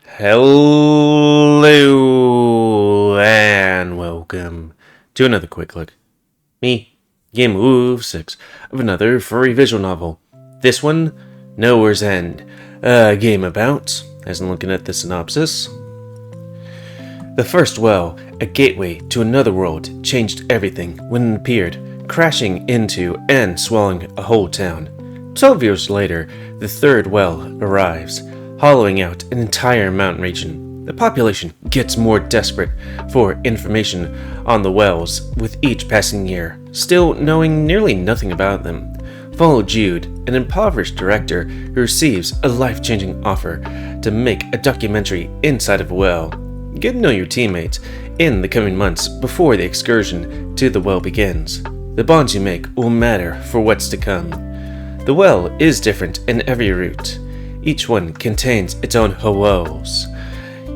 Hello and welcome to another quick look. Me, GamerWolfSix, of another furry visual novel. This one, Nowhere's End. A game about, as I'm looking at the synopsis. The first well, a gateway to another world, changed everything when it appeared, crashing into and swallowing a whole town. 12 years later, the third well arrives, hollowing out an entire mountain region. The population gets more desperate for information on the wells with each passing year, still knowing nearly nothing about them. Follow Jude, an impoverished director who receives a life-changing offer to make a documentary inside of a well. Get to know your teammates in the coming months before the excursion to the well begins. The bonds you make will matter for what's to come. The well is different in every route. Each one contains its own woes.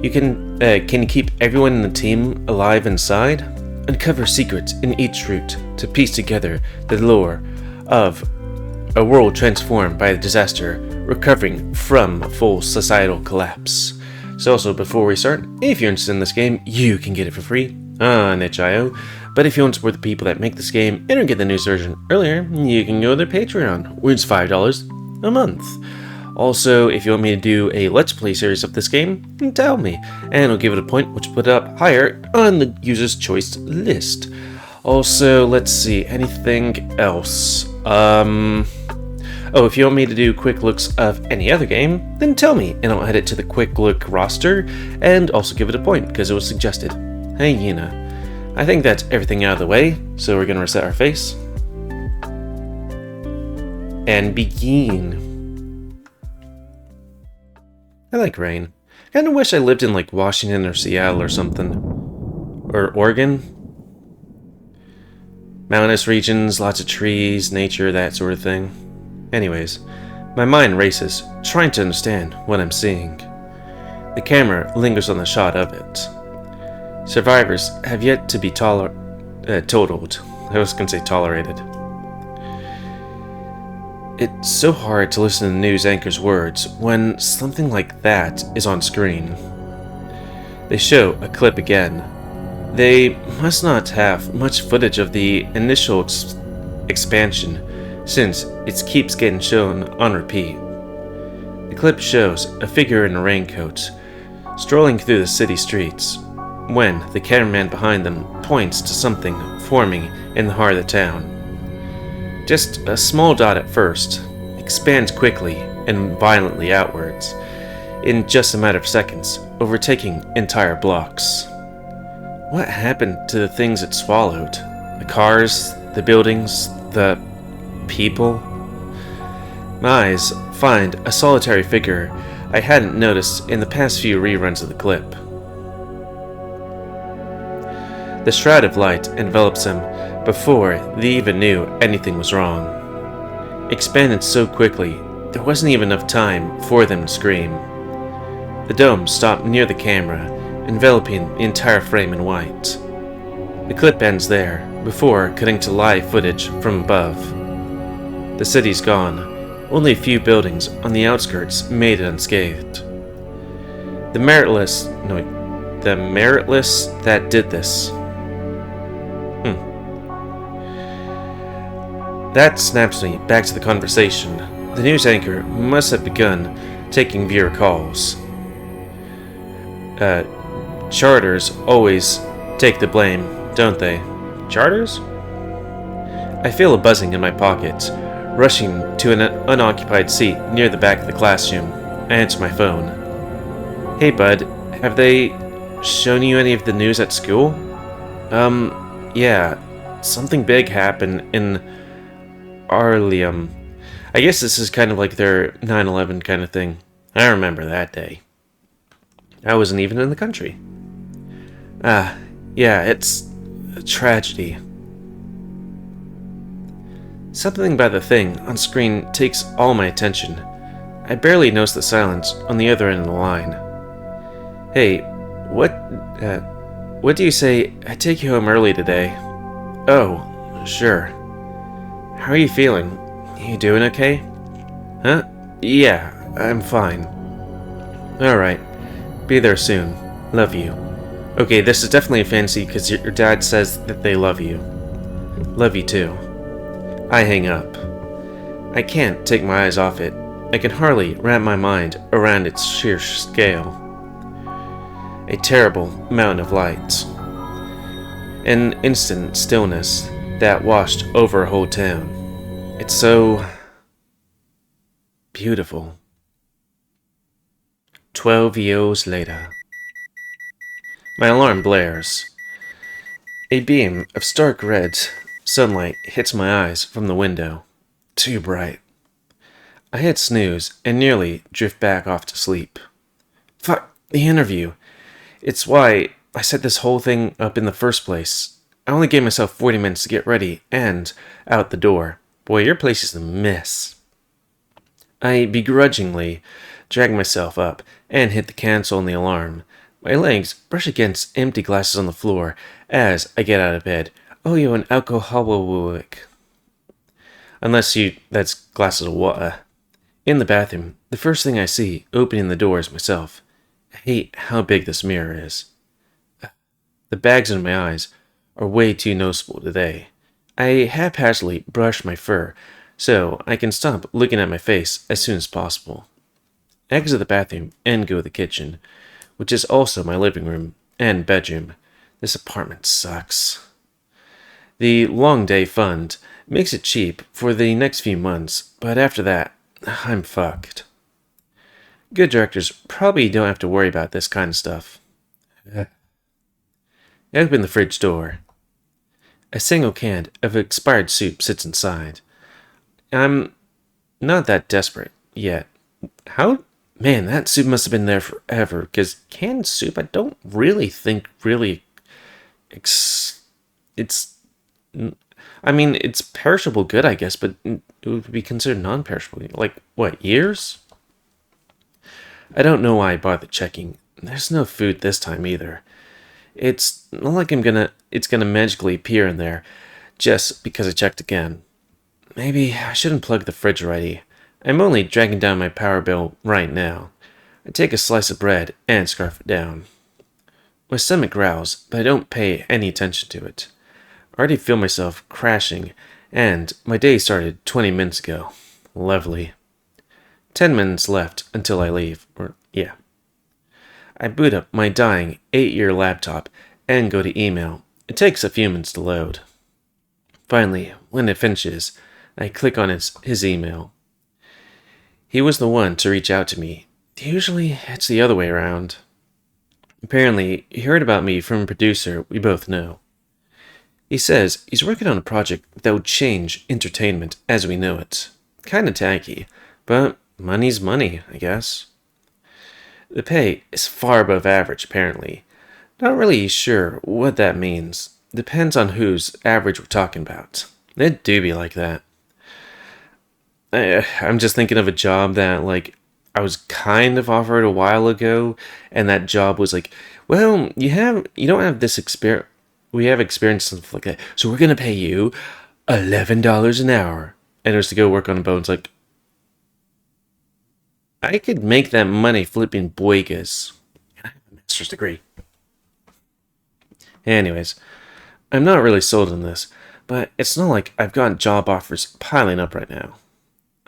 You can keep everyone in the team alive inside, uncover secrets in each route to piece together the lore of a world transformed by a disaster, recovering from full societal collapse. So also, before we start, if you're interested in this game, you can get it for free on itch.io. But if you want to support the people that make this game and get the news version earlier, you can go to their Patreon, where it's $5 a month. Also, if you want me to do a Let's Play series of this game, tell me, and I'll give it a point, which will put it up higher on the user's choice list. Also, let's see, anything else? Oh, if you want me to do quick looks of any other game, then tell me, and I'll add it to the quick look roster, and also give it a point, because it was suggested. Hyena. I think that's everything out of the way, so we're gonna reset our face. And begin. I like rain. Kinda wish I lived in like Washington or Seattle or something. Or Oregon. Mountainous regions, lots of trees, nature, that sort of thing. Anyways, my mind races, trying to understand what I'm seeing. The camera lingers on the shot of it. Survivors have yet to be totaled. I was gonna say tolerated. It's so hard to listen to the news anchor's words when something like that is on screen. They show a clip again. They must not have much footage of the initial expansion, since it keeps getting shown on repeat. The clip shows a figure in a raincoat, strolling through the city streets, when the cameraman behind them points to something forming in the heart of the town. Just a small dot at first, expands quickly and violently outwards, in just a matter of seconds, overtaking entire blocks. What happened to the things it swallowed? The cars, the buildings, the people? My eyes find a solitary figure I hadn't noticed in the past few reruns of the clip. The shroud of light envelops him before they even knew anything was wrong. Expanded so quickly, there wasn't even enough time for them to scream. The dome stopped near the camera, enveloping the entire frame in white. The clip ends there, before cutting to live footage from above. The city's gone, only a few buildings on the outskirts made it unscathed. The meritless that did this. That snaps me back to the conversation. The news anchor must have begun taking viewer calls. Charters always take the blame, don't they? Charters? I feel a buzzing in my pocket, rushing to an unoccupied seat near the back of the classroom. I answer my phone. Hey bud, have they shown you any of the news at school? Yeah, something big happened in Arlium. I guess this is kind of like their 9/11 kind of thing. I remember that day. I wasn't even in the country. Yeah, it's a tragedy. Something about the thing on screen takes all my attention. I barely notice the silence on the other end of the line. Hey, what do you say I take you home early today? Oh, sure. How are you feeling? You doing okay? Huh? Yeah, I'm fine. Alright. Be there soon. Love you. Okay, this is definitely a fantasy because your dad says that they love you. Love you too. I hang up. I can't take my eyes off it. I can hardly wrap my mind around its sheer scale. A terrible mountain of lights. An instant stillness that washed over a whole town. It's so beautiful. 12 years later. My alarm blares. A beam of stark red sunlight hits my eyes from the window. Too bright. I hit snooze and nearly drift back off to sleep. Fuck the interview. It's why I set this whole thing up in the first place. I only gave myself 40 minutes to get ready and out the door. Boy, your place is a mess. I begrudgingly drag myself up and hit the cancel on the alarm. My legs brush against empty glasses on the floor as I get out of bed. Oh, you're an alcoholic. That's glasses of water. In the bathroom, the first thing I see opening the door is myself. I hate how big this mirror is. The bags in my eyes are way too noticeable today. I haphazardly brush my fur so I can stop looking at my face as soon as possible. I exit the bathroom and go to the kitchen, which is also my living room and bedroom. This apartment sucks. The long day fund makes it cheap for the next few months, but after that, I'm fucked. Good directors probably don't have to worry about this kind of stuff. I open the fridge door. A single can of expired soup sits inside. I'm not that desperate yet. Man, that soup must have been there forever, because canned soup I don't really think it's perishable good, I guess, but it would be considered non-perishable. Like, what, years? I don't know why I bothered checking. There's no food this time either. It's not like it's gonna magically appear in there just because I checked again. Maybe I shouldn't plug the fridge already. I'm only dragging down my power bill right now. I take a slice of bread and scarf it down. My stomach growls, but I don't pay any attention to it. I already feel myself crashing, and my day started 20 minutes ago. Lovely. 10 minutes left until I leave. I boot up my dying 8-year laptop and go to email. It takes a few minutes to load. Finally, when it finishes, I click on his email. He was the one to reach out to me. Usually, it's the other way around. Apparently, he heard about me from a producer we both know. He says he's working on a project that would change entertainment as we know it. Kinda tacky, but money's money, I guess. The pay is far above average, apparently. Not really sure what that means. Depends on whose average we're talking about. It do be like that. I'm just thinking of a job that, I was kind of offered a while ago, and that job was like, well, you don't have this experience. We have experience and stuff like that, so we're gonna pay you $11 an hour. And it was to go work on a boat. It's like, I could make that money flipping boigas. I have a master's degree. Anyways, I'm not really sold on this, but it's not like I've got job offers piling up right now.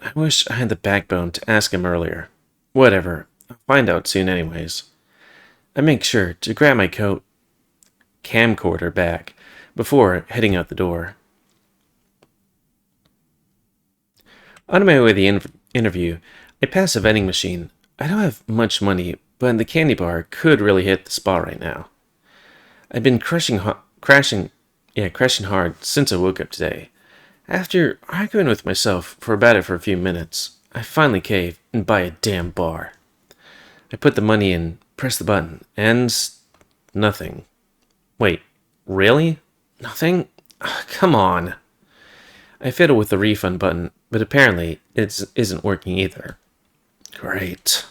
I wish I had the backbone to ask him earlier. Whatever, I'll find out soon anyways. I make sure to grab my camcorder bag before heading out the door. On my way to the interview, I pass a vending machine. I don't have much money, but the candy bar could really hit the spot right now. I've been crashing hard since I woke up today. After arguing with myself for a few minutes, I finally cave and buy a damn bar. I put the money in, press the button, and nothing. Wait, really? Nothing? Ugh, come on. I fiddle with the refund button, but apparently it isn't working either. Great.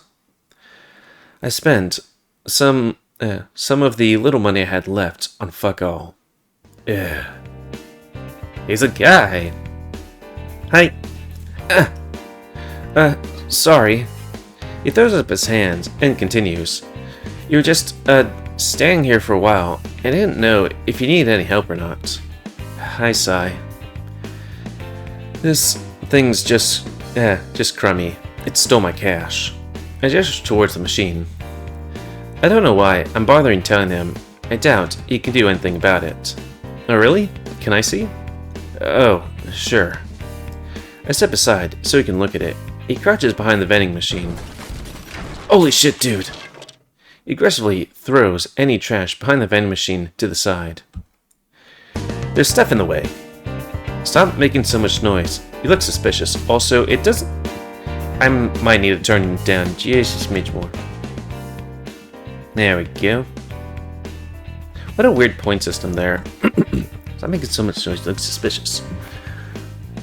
I spent some of the little money I had left on fuck all. Ugh. He's a guy. Hi. Sorry. He throws up his hands and continues. You were just, staying here for a while. I didn't know if you needed any help or not. I sigh. This thing's just crummy. It stole my cash. I gesture towards the machine. I don't know why I'm bothering telling him. I doubt he can do anything about it. Oh, really? Can I see? Oh, sure. I step aside so he can look at it. He crouches behind the vending machine. Holy shit, dude! He aggressively throws any trash behind the vending machine to the side. There's stuff in the way. Stop making so much noise. You look suspicious. Also, it doesn't... I might need to turn it down just a smidge more. There we go. What a weird point system there. Stop making so much noise. You look suspicious.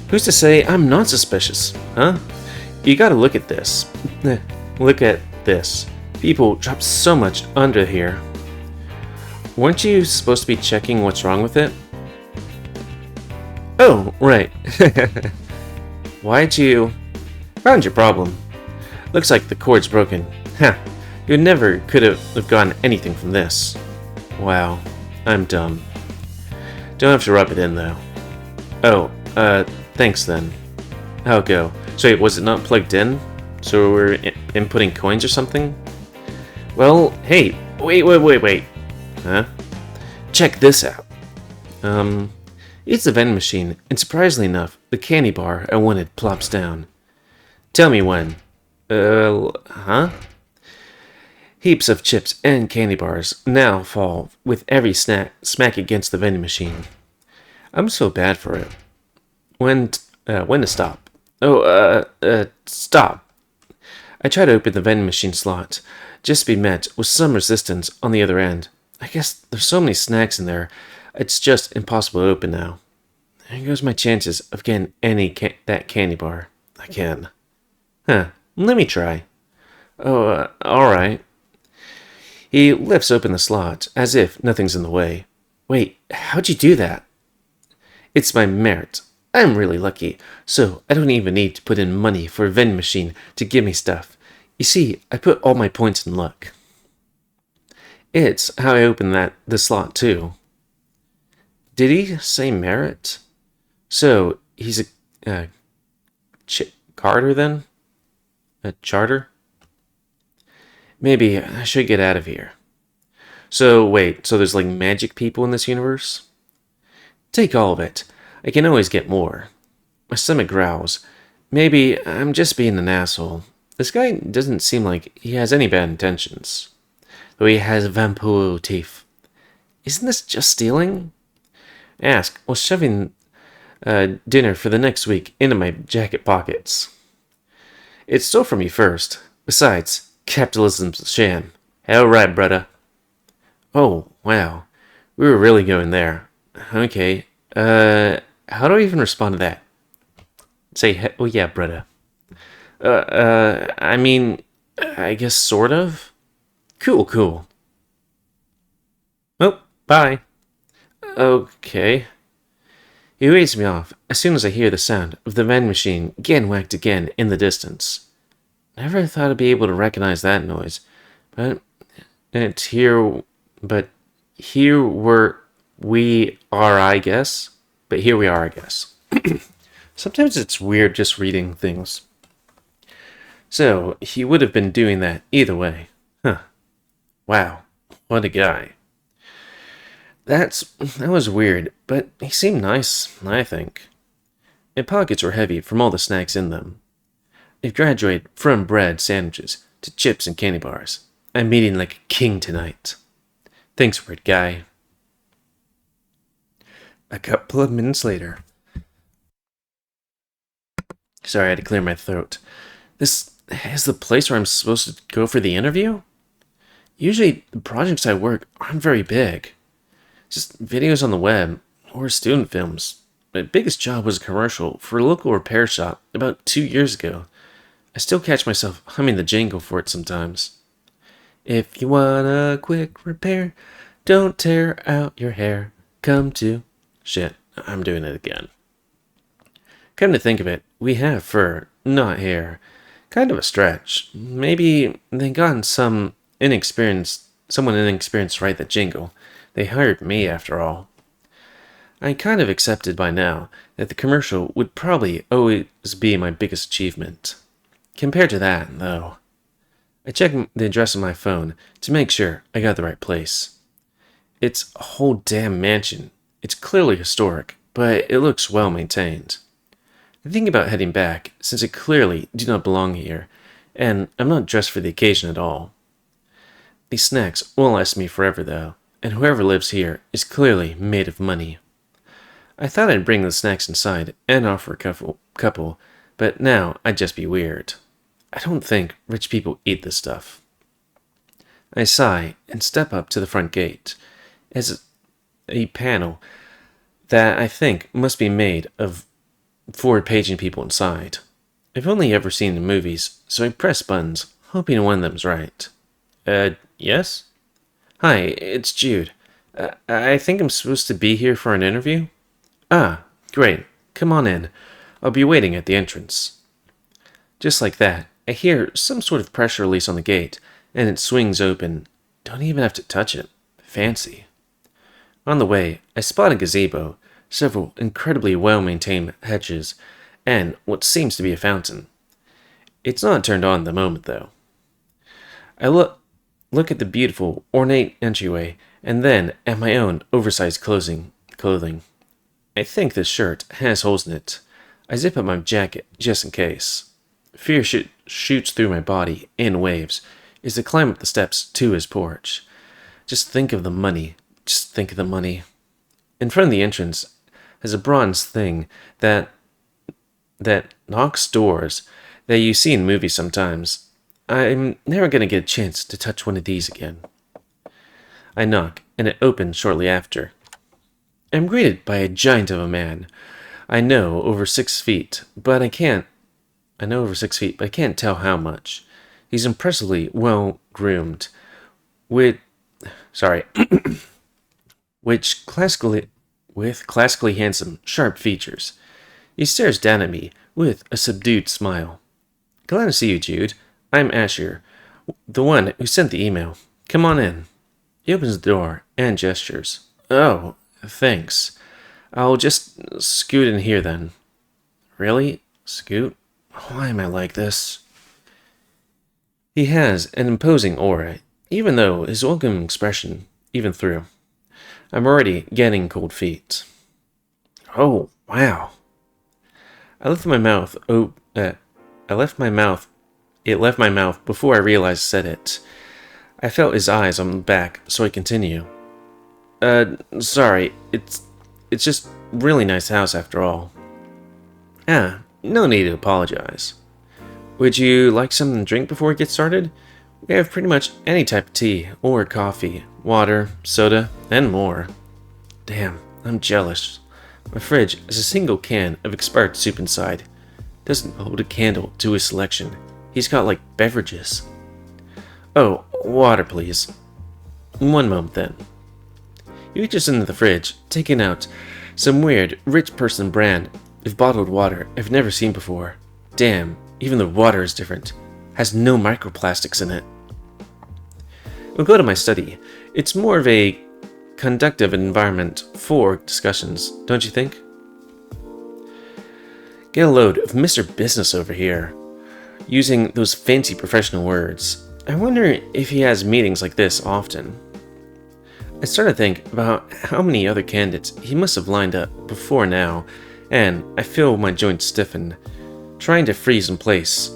Who's to say I'm not suspicious, huh? You gotta look at this. Look at this. People drop so much under here. Weren't you supposed to be checking what's wrong with it? Oh, right. Why'd you... Found your problem. Looks like the cord's broken. Ha! You never could have gotten anything from this. Wow. I'm dumb. Don't have to rub it in, though. Oh, thanks then. I'll go. So wait, was it not plugged in? So we're inputting coins or something? Well, hey, wait. Huh? Check this out. It's the vending machine, and surprisingly enough, the candy bar I wanted plops down. Tell me when. Huh? Heaps of chips and candy bars now fall with every smack against the vending machine. I'm so bad for it. When to stop? Oh, stop. I try to open the vending machine slot, just to be met with some resistance on the other end. I guess there's so many snacks in there, it's just impossible to open now. There goes my chances of getting that candy bar. Again. Huh, let me try. Oh, alright. He lifts open the slot, as if nothing's in the way. Wait, how'd you do that? It's my merit. I'm really lucky, so I don't even need to put in money for a vending machine to give me stuff. You see, I put all my points in luck. It's how I opened the slot, too. Did he say merit? So, he's a Carter, then? A charter? Maybe I should get out of here. So, wait, so there's like magic people in this universe? Take all of it. I can always get more. My stomach growls. Maybe I'm just being an asshole. This guy doesn't seem like he has any bad intentions. Though he has vampire teeth. Isn't this just stealing? Ask while shoving dinner for the next week into my jacket pockets. It stole from me first. Besides, capitalism's a sham. All right, brother. Oh, wow. We were really going there. Okay. How do I even respond to that? Say, oh yeah, brother. I mean, I guess sort of. Cool. Oh, bye. Okay. He waves me off as soon as I hear the sound of the vending machine getting whacked again in the distance. Never thought I'd be able to recognize that noise, but we are, I guess. But here we are, I guess. Sometimes it's weird just reading things. So, he would have been doing that either way. Huh. Wow. What a guy. That was weird, but he seemed nice, I think. My pockets were heavy from all the snacks in them. I've graduated from bread sandwiches to chips and candy bars. I'm eating like a king tonight. Thanks, weird guy. A couple of minutes later. Sorry, I had to clear my throat. This is the place where I'm supposed to go for the interview? Usually, the projects I work aren't very big. Just videos on the web, or student films. My biggest job was a commercial for a local repair shop about 2 years ago. I still catch myself humming the jingle for it sometimes. If you want a quick repair, don't tear out your hair. Come to... Shit, I'm doing it again. Come to think of it, we have fur, not hair. Kind of a stretch. Maybe they got some inexperienced someone inexperienced to write that jingle. They hired me, after all. I kind of accepted by now that the commercial would probably always be my biggest achievement. Compared to that, though, I checked the address on my phone to make sure I got the right place. It's a whole damn mansion. It's clearly historic, but it looks well maintained. I think about heading back, since I clearly do not belong here, and I'm not dressed for the occasion at all. These snacks won't last me forever, though, and whoever lives here is clearly made of money. I thought I'd bring the snacks inside and offer a couple, but now I'd just be weird. I don't think rich people eat this stuff. I sigh and step up to the front gate, as a panel that I think must be made of forward-paging people inside. I've only ever seen the movies, so I press buttons, hoping one of them's right. Yes? Hi, it's Jude. I think I'm supposed to be here for an interview? Ah, great. Come on in. I'll be waiting at the entrance. Just like that, I hear some sort of pressure release on the gate, and it swings open. Don't even have to touch it. Fancy. On the way, I spot a gazebo, several incredibly well-maintained hedges, and what seems to be a fountain. It's not turned on at the moment, though. I look at the beautiful, ornate entryway, and then at my own oversized clothing. I think this shirt has holes in it. I zip up my jacket just in case. Fear shoots through my body in waves as I climb up the steps to his porch. Just think of the money. Just think of the money. In front of the entrance is a bronze thing that knocks doors that you see in movies sometimes. I'm never going to get a chance to touch one of these again. I knock, and it opens shortly after. I'm greeted by a giant of a man. I know over 6 feet, but I can't tell how much. He's impressively well groomed, with classically handsome, sharp features. He stares down at me with a subdued smile. Glad to see you, Jude. I'm Asher, the one who sent the email. Come on in. He opens the door and gestures. Oh, thanks. I'll just scoot in here then. Really? Scoot? Why am I like this? He has an imposing aura, even though his welcoming expression even through. I'm already getting cold feet. Oh, wow. It left my mouth before I realized I said it. I felt his eyes on my back, so I continue. Sorry, it's just really nice house after all. Ah, no need to apologize. Would you like something to drink before we get started? We have pretty much any type of tea or coffee, water, soda, and more. Damn, I'm jealous. My fridge has a single can of expired soup inside. Doesn't hold a candle to his selection. He's got like beverages. Oh, water please. One moment then. He reaches into the fridge, taking out some weird, rich person brand of bottled water I've never seen before. Damn, even the water is different. Has no microplastics in it. We'll go to my study. It's more of a conductive environment for discussions, don't you think? Get a load of Mr. Business over here, using those fancy professional words. I wonder if he has meetings like this often. I started to think about how many other candidates he must have lined up before now, and I feel my joints stiffen, trying to freeze in place.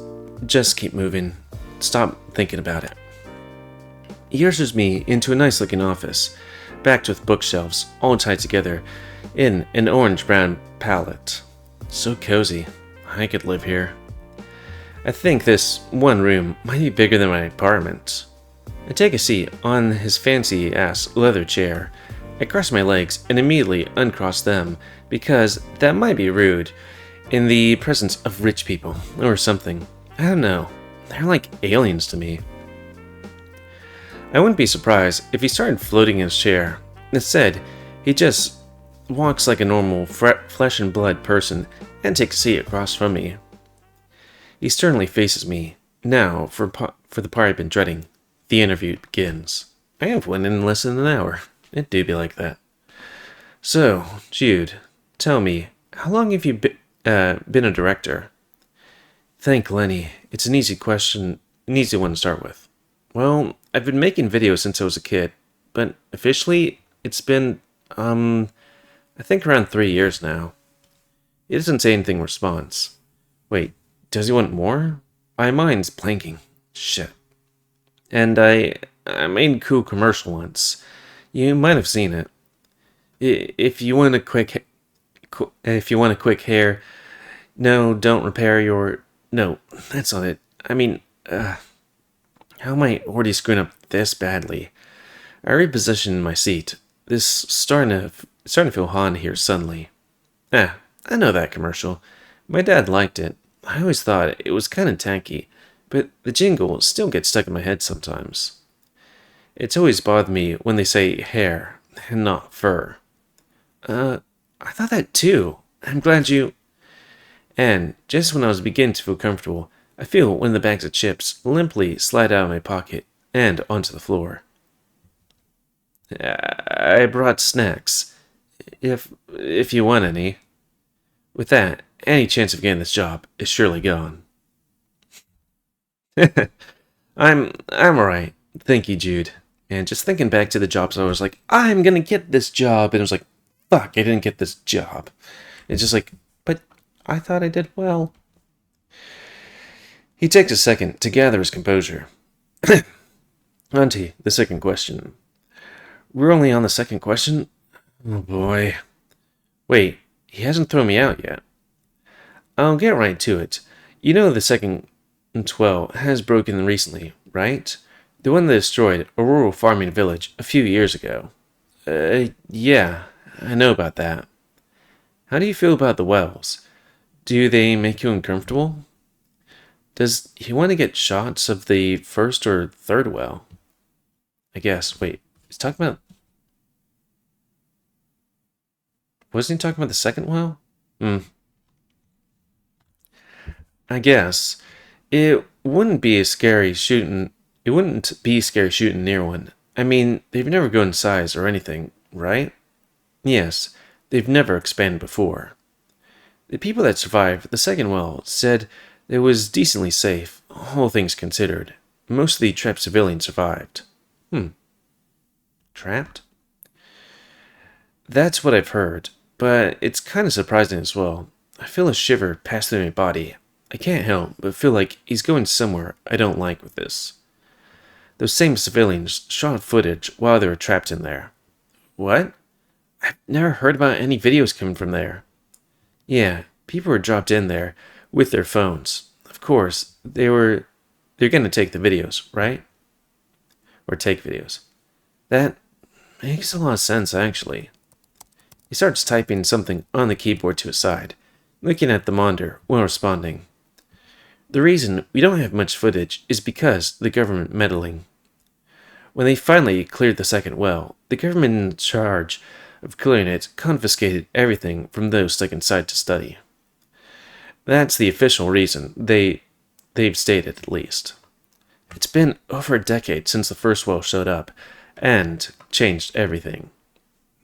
Just keep moving. Stop thinking about it. He ushers me into a nice-looking office, backed with bookshelves, all tied together in an orange-brown palette. So cozy. I could live here. I think this one room might be bigger than my apartment. I take a seat on his fancy-ass leather chair. I cross my legs and immediately uncross them, because that might be rude in the presence of rich people, or something. I don't know. They're like aliens to me. I wouldn't be surprised if he started floating in his chair. Instead, he just walks like a normal flesh and blood person and takes a seat across from me. He sternly faces me. Now, for the part I've been dreading, the interview begins. I have one in less than an hour. It do be like that. So, Jude, tell me, how long have you been a director? Thank Lenny. It's an easy question, an easy one to start with. Well, I've been making videos since I was a kid, but officially, it's been, I think around 3 years now. He doesn't say anything in response. Wait, does he want more? My mind's blanking. Shit. And I made a cool commercial once. You might have seen it. If you want a quick hair, no, don't repair your. No, that's not it. I mean, how am I already screwing up this badly? I repositioned my seat. This starting to feel hot here suddenly. I know that commercial. My dad liked it. I always thought it was kind of tacky, but the jingle still gets stuck in my head sometimes. It's always bothered me when they say hair and not fur. I thought that too. I'm glad you... And just when I was beginning to feel comfortable, I feel one of the bags of chips limply slide out of my pocket and onto the floor. I brought snacks, if you want any. With that, any chance of getting this job is surely gone. I'm alright. Thank you, Jude. And just thinking back to the jobs, I was like, I'm gonna get this job. And I was like, fuck, I didn't get this job. It's just like, but I thought I did well. He takes a second to gather his composure. Auntie, the second question. We're only on the second question? Oh boy. Wait, he hasn't thrown me out yet. I'll get right to it. You know the second 12 has broken recently, right? The one that destroyed a rural farming village a few years ago. Yeah, I know about that. How do you feel about the wells? Do they make you uncomfortable? Does he want to get shots of the first or third well? I guess. Wait, he's talking about... Wasn't he talking about the second well? I guess. It wouldn't be scary shooting near one. I mean, they've never grown in size or anything, right? Yes, they've never expanded before. The people that survived the second well said it was decently safe, all things considered. Most of the trapped civilians survived. Trapped? That's what I've heard, but it's kind of surprising as well. I feel a shiver pass through my body. I can't help but feel like he's going somewhere I don't like with this. Those same civilians shot footage while they were trapped in there. What? I've never heard about any videos coming from there. Yeah, people were dropped in there with their phones. Of course, they're going to take the videos, right? Or take videos. That makes a lot of sense, actually. He starts typing something on the keyboard to his side, looking at the monitor while responding. The reason we don't have much footage is because the government meddling. When they finally cleared the second well, the government in charge of clearing it confiscated everything from those stuck inside to study. That's the official reason they've stated, at least. It's been over a decade since the first well showed up, and changed everything.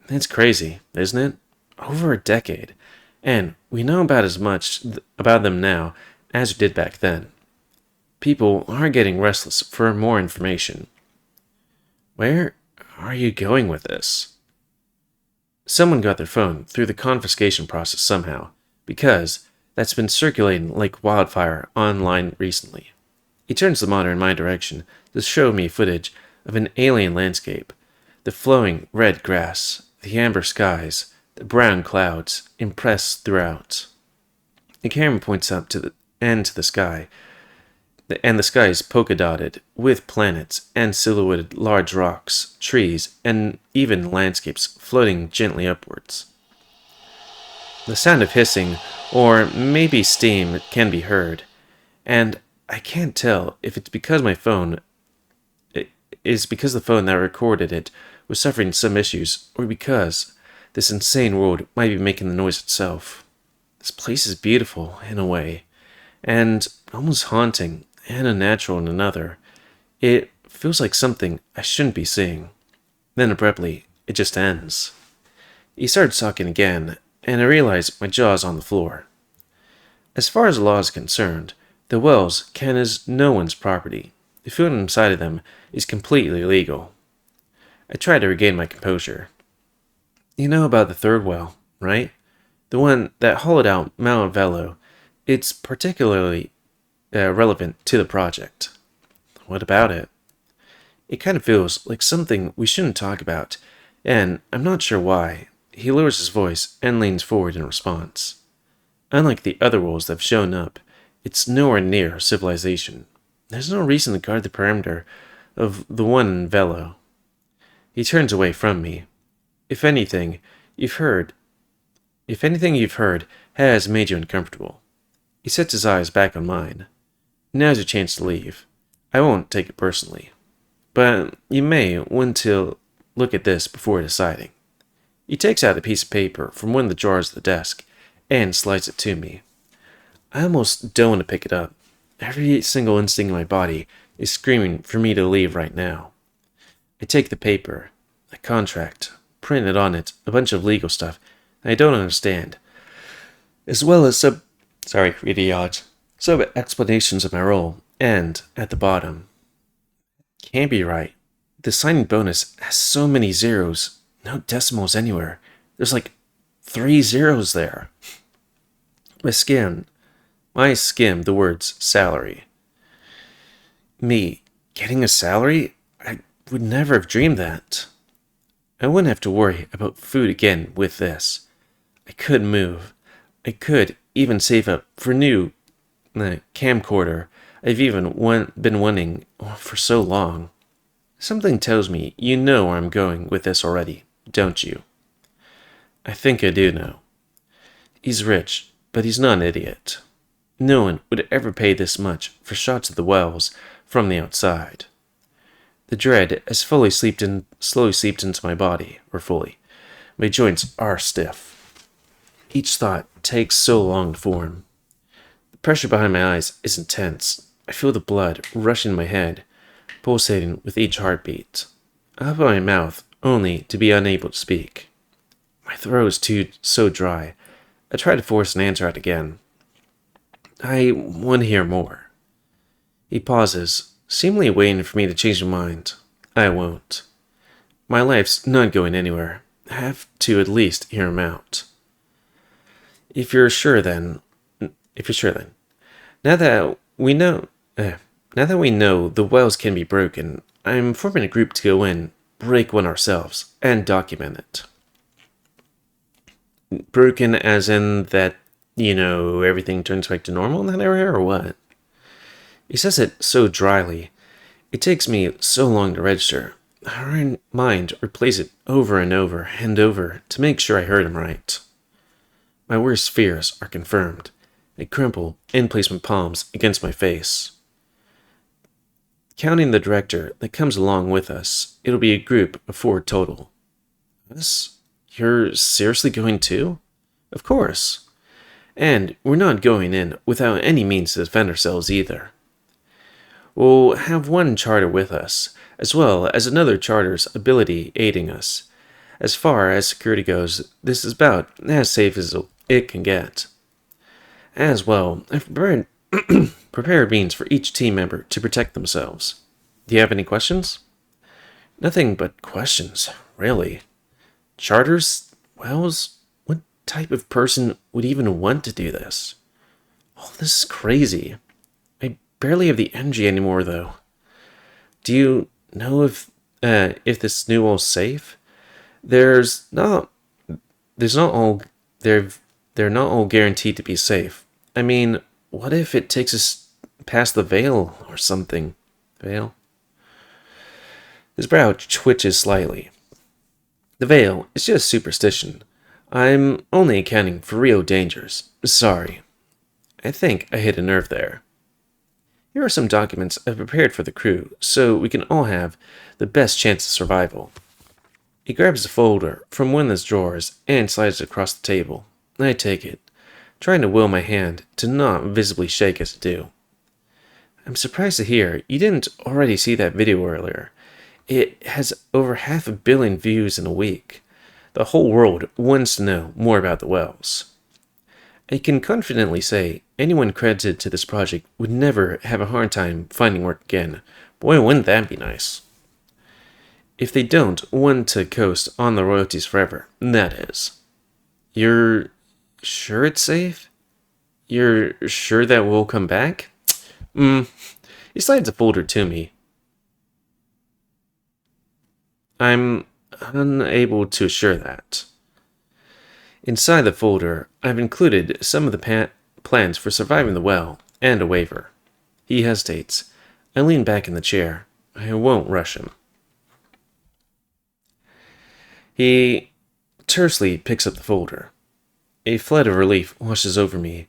It's crazy, isn't it? Over a decade, and we know about as much about them now as we did back then. People are getting restless for more information. Where are you going with this? Someone got their phone through the confiscation process somehow, because that's been circulating like wildfire online recently. He turns the monitor in my direction to show me footage of an alien landscape, the flowing red grass, the amber skies, the brown clouds impressed throughout. The camera points up to the end to the sky, and the sky is polka-dotted with planets and silhouetted large rocks, trees, and even landscapes floating gently upwards. The sound of hissing, or maybe steam, can be heard, and I can't tell if it's because the phone that recorded it was suffering some issues, or because this insane world might be making the noise itself. This place is beautiful, in a way, and almost haunting and unnatural in another. It feels like something I shouldn't be seeing. Then abruptly, it just ends. He starts talking again, and I realize my jaw's on the floor. As far as the law is concerned, the wells count as no one's property. The food inside of them is completely legal. I try to regain my composure. You know about the third well, right? The one that hollowed out Mount Velo. It's particularly relevant to the project. What about it? It kind of feels like something we shouldn't talk about, and I'm not sure why. He lowers his voice and leans forward in response. Unlike the other wolves that have shown up, it's nowhere near civilization. There's no reason to guard the perimeter of the one in Velo. He turns away from me. If anything you've heard has made you uncomfortable. He sets his eyes back on mine. Now's your chance to leave. I won't take it personally. But you may want to look at this before deciding. He takes out a piece of paper from one of the drawers of the desk and slides it to me. I almost don't want to pick it up. Every single instinct in my body is screaming for me to leave right now. I take the paper, a contract, printed on it a bunch of legal stuff I don't understand, as well as some explanations of my role, and at the bottom. Can't be right. The signing bonus has so many zeros, no decimals anywhere. There's like 3 zeros there. I skim the words salary. Me getting a salary? I would never have dreamed that. I wouldn't have to worry about food again with this. I could move. I could even save up for a new camcorder I've been wanting for so long. Something tells me you know where I'm going with this already, don't you? I think I do know. He's rich, but he's not an idiot. No one would ever pay this much for shots of the wells from the outside. The dread has slowly seeped into my body, or fully. My joints are stiff. Each thought takes so long to form. The pressure behind my eyes is intense. I feel the blood rush in my head, pulsating with each heartbeat. I open my mouth only to be unable to speak. My throat is so dry. I try to force an answer out again. I want to hear more. He pauses, seemingly waiting for me to change my mind. I won't. My life's not going anywhere. I have to at least hear him out. If you're sure then. Now that we know the wells can be broken, I'm forming a group to go in, break one ourselves, and document it. Broken as in that, everything turns back to normal in that area, or what? He says it so dryly. It takes me so long to register. Our mind replays it over and over and over to make sure I heard him right. My worst fears are confirmed. I crumple and place my palms against my face. Counting the director that comes along with us, it'll be a group of 4 total. Us? You're seriously going too? Of course. And we're not going in without any means to defend ourselves either. We'll have one charter with us, as well as another charter's ability aiding us. As far as security goes, this is about as safe as it can get. As well, I've prepared means for each team member to protect themselves. Do you have any questions? Nothing but questions, really. Charters? Wells? What type of person would even want to do this? Oh, this is crazy. I barely have the energy anymore, though. Do you know if this new wall's safe? They're not all guaranteed to be safe. I mean, what if it takes us past the veil or something? Veil? His brow twitches slightly. The veil is just superstition. I'm only accounting for real dangers. Sorry. I think I hit a nerve there. Here are some documents I've prepared for the crew, so we can all have the best chance of survival. He grabs a folder from one of his drawers and slides it across the table. I take it, trying to will my hand to not visibly shake as I do. I'm surprised to hear you didn't already see that video earlier. It has over 500 million views in a week. The whole world wants to know more about the whales. I can confidently say anyone credited to this project would never have a hard time finding work again. Boy, wouldn't that be nice. If they don't want to coast on the royalties forever, that is. You're sure it's safe? You're sure that we'll come back? He slides a folder to me. I'm unable to assure that. Inside the folder, I've included some of the plans for surviving the well and a waiver. He hesitates. I lean back in the chair. I won't rush him. He tersely picks up the folder. A flood of relief washes over me.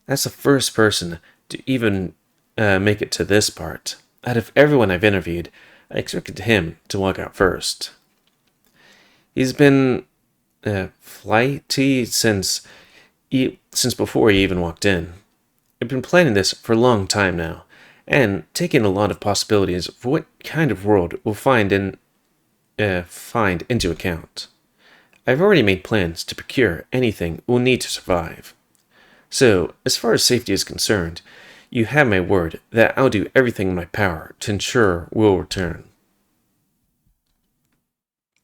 That's the first person to even make it to this part. Out of everyone I've interviewed, I expected him to walk out first. He's been flighty since before he even walked in. I've been planning this for a long time now, and taking a lot of possibilities for what kind of world we'll find into account. I've already made plans to procure anything we'll need to survive. So, as far as safety is concerned, you have my word that I'll do everything in my power to ensure we'll return.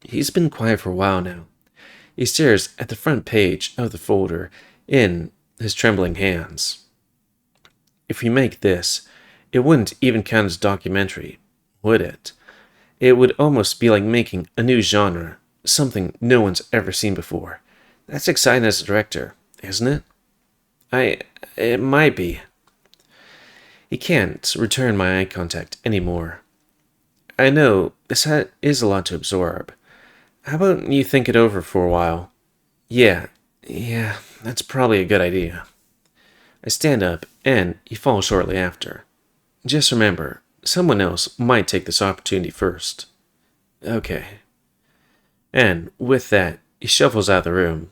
He's been quiet for a while now. He stares at the front page of the folder in his trembling hands. If we make this, it wouldn't even count as a documentary, would it? It would almost be like making a new genre, something no one's ever seen before. That's exciting as a director, isn't it? It might be. He can't return my eye contact anymore. I know this is a lot to absorb. How about you think it over for a while? Yeah, that's probably a good idea. I stand up, and he falls shortly after. Just remember, someone else might take this opportunity first. Okay. And with that, he shuffles out of the room.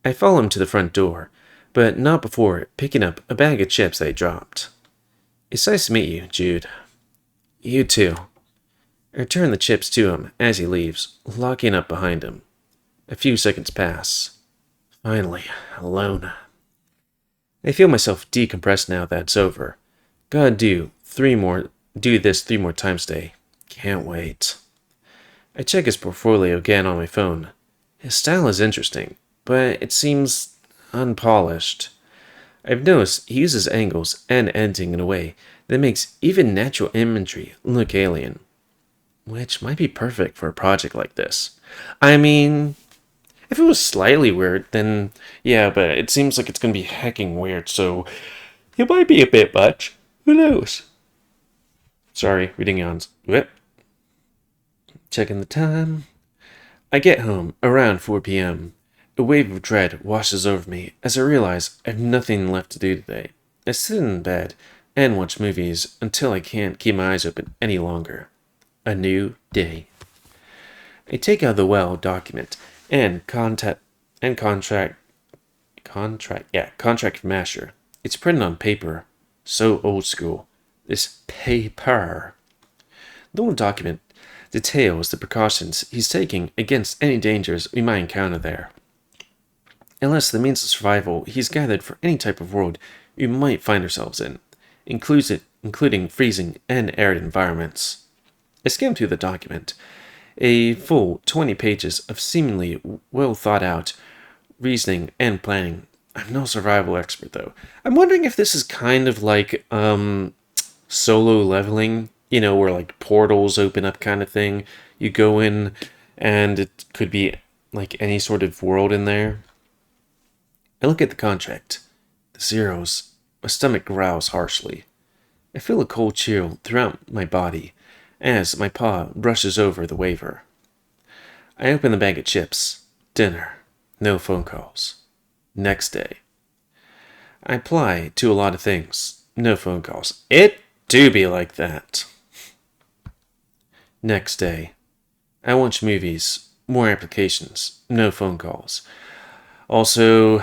I follow him to the front door, but not before picking up a bag of chips they dropped. It's nice to meet you, Jude. You too. I return the chips to him as he leaves, locking up behind him. A few seconds pass. Finally, alone. I feel myself decompress now that it's over. Gotta do this 3 more times today. Can't wait. I check his portfolio again on my phone. His style is interesting, but it seems unpolished. I've noticed he uses angles and editing in a way that makes even natural imagery look alien. Which might be perfect for a project like this. I mean, if it was slightly weird, then yeah, but it seems like it's going to be hecking weird, so it might be a bit much. Who knows? Sorry, reading yawns. Whip. Checking the time. I get home around 4 p.m. A wave of dread washes over me as I realize I have nothing left to do today. I sit in bed and watch movies until I can't keep my eyes open any longer. A new day. I take out the well document and contract from Asher. It's printed on paper. So old school. This paper. The old document details the precautions he's taking against any dangers we might encounter there. And lists the means of survival he's gathered for any type of world we might find ourselves in, including freezing and arid environments. I skimmed through the document, a full 20 pages of seemingly well thought out reasoning and planning. I'm no survival expert though. I'm wondering if this is kind of like solo leveling, where like portals open up kind of thing. You go in and it could be like any sort of world in there. I look at the contract. The zeros. My stomach growls harshly. I feel a cold chill throughout my body as my paw brushes over the waiver. I open the bag of chips. Dinner. No phone calls. Next day. I apply to a lot of things. No phone calls. It do be like that. Next day. I watch movies. More applications. No phone calls. Also,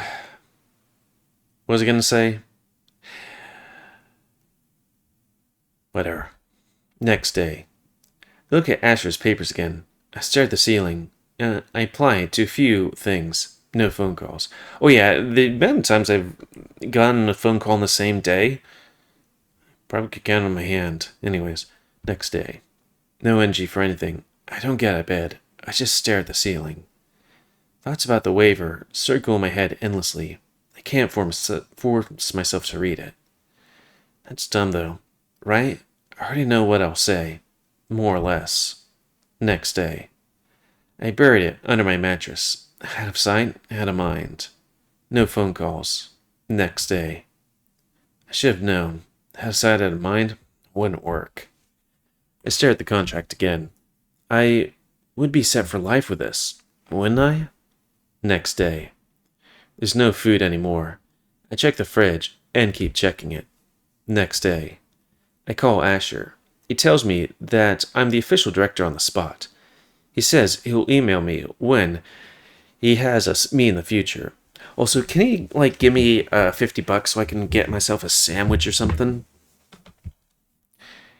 what was I going to say? Whatever. Next day. I look at Asher's papers again. I stare at the ceiling. I apply to a few things. No phone calls. Oh yeah, the amount of times I've gotten a phone call on the same day, probably could count on my hand. Anyways, next day. No NG for anything. I don't get out of bed. I just stare at the ceiling. Thoughts about the waiver circle in my head endlessly. I can't force myself to read it. That's dumb though, right? I already know what I'll say. More or less. Next day. I buried it under my mattress. Out of sight, out of mind. No phone calls. Next day. I should have known. Out of sight, out of mind wouldn't work. I stare at the contract again. I would be set for life with this, wouldn't I? Next day. There's no food anymore. I check the fridge and keep checking it. Next day. I call Asher. He tells me that I'm the official director on the spot. He says he'll email me when he has me in the future. Also, can he, give me $50 so I can get myself a sandwich or something?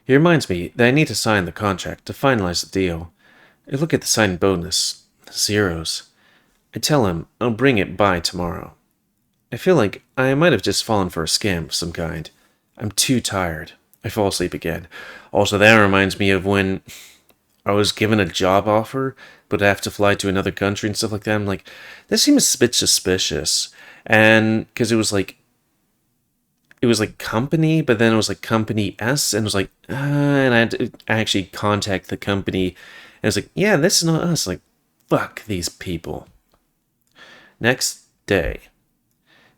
He reminds me that I need to sign the contract to finalize the deal. I look at the signed bonus. Zeros. I tell him I'll bring it by tomorrow. I feel like I might have just fallen for a scam of some kind. I'm too tired. I fall asleep again. Also, that reminds me of when I was given a job offer, but I have to fly to another country and stuff like that. I'm like, this seems a bit suspicious. And because it was like company, but then it was like company S, and it was like, and I had to actually contact the company, and it was like, yeah, this is not us. Like, fuck these people. Next day.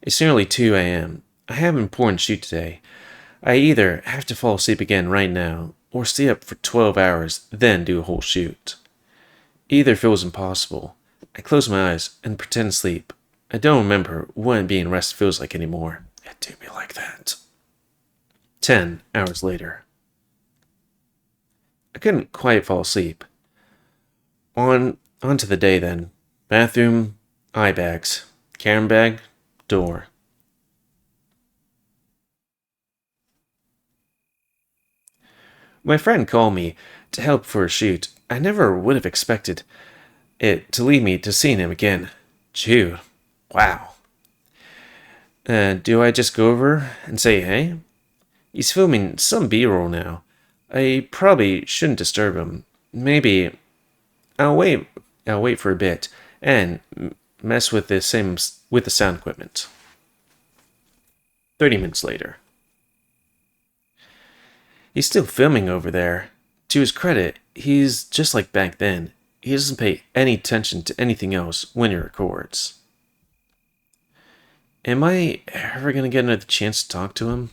It's nearly 2 a.m. I have an important shoot today. I either have to fall asleep again right now, or stay up for 12 hours, then do a whole shoot. Either feels impossible. I close my eyes and pretend to sleep. I don't remember what being rested feels like anymore. It do me like that. 10 hours later. I couldn't quite fall asleep. On to the day then. Bathroom, eye bags, camera bag, door. My friend called me to help for a shoot. I never would have expected it to lead me to seeing him again. Jude. Wow. Do I just go over and say hey? He's filming some B-roll now. I probably shouldn't disturb him. Maybe I'll wait for a bit and mess with the sound equipment. 30 minutes later. He's still filming over there. To his credit, he's just like back then. He doesn't pay any attention to anything else when he records. Am I ever gonna get another chance to talk to him?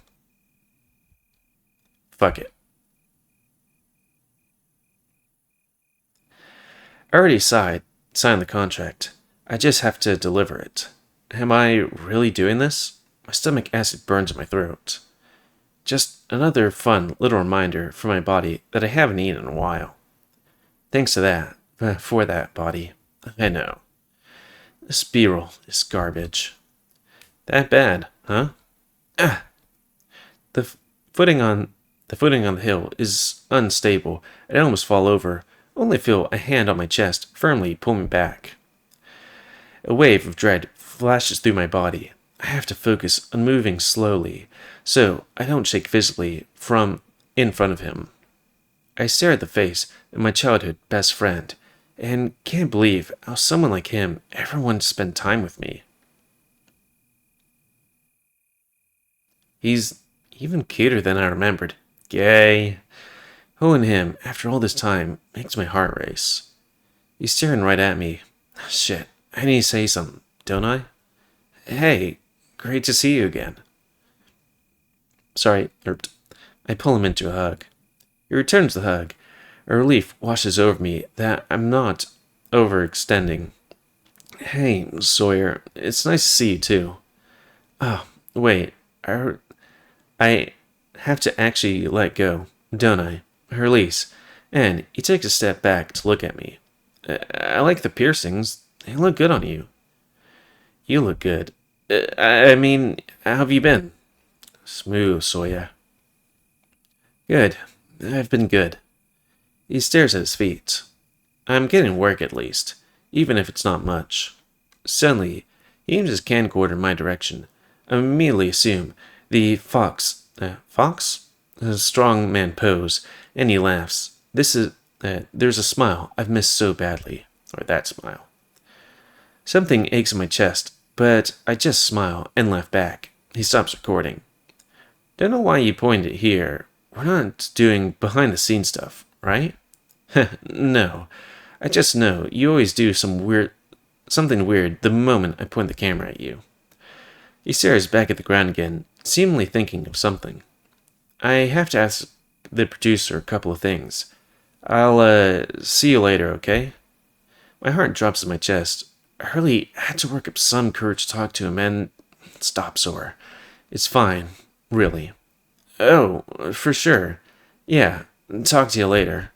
Fuck it. I already signed the contract. I just have to deliver it. Am I really doing this? My stomach acid burns in my throat. Just another fun little reminder for my body that I haven't eaten in a while. Thanks to that, for that body. I know. This B-roll is garbage. That bad, huh? The footing on the hill is unstable. I almost fall over. Only feel a hand on my chest firmly pull me back. A wave of dread flashes through my body. I have to focus on moving slowly, so I don't shake physically from in front of him. I stare at the face of my childhood best friend, and can't believe how someone like him ever wanted to spend time with me. He's even cuter than I remembered. Gay. Holding him after all this time makes my heart race. He's staring right at me. Shit, I need to say something, don't I? Hey, great to see you again. Sorry, I pull him into a hug. He returns the hug. A relief washes over me that I'm not overextending. Hey, Sawyer, it's nice to see you too. Oh, wait, I have to actually let go, don't I? Release. And he takes a step back to look at me. I like the piercings. They look good on you. You look good. I mean, how have you been? Smooth, Sawyer. Good. I've been good. He stares at his feet. I'm getting work at least, even if it's not much. Suddenly, he aims his camcorder in my direction. I immediately assume the fox? A strong man pose, and he laughs. There's a smile I've missed so badly. Or that smile. Something aches in my chest, but I just smile and laugh back. He stops recording. Don't know why you pointed it here. We're not doing behind the scenes stuff, right? No. I just know you always do something weird the moment I point the camera at you. He stares back at the ground again, seemingly thinking of something. I have to ask the producer a couple of things. I'll see you later, okay? My heart drops in my chest. I really had to work up some courage to talk to him and stop sore. It's fine, really. Oh, for sure. Yeah, talk to you later.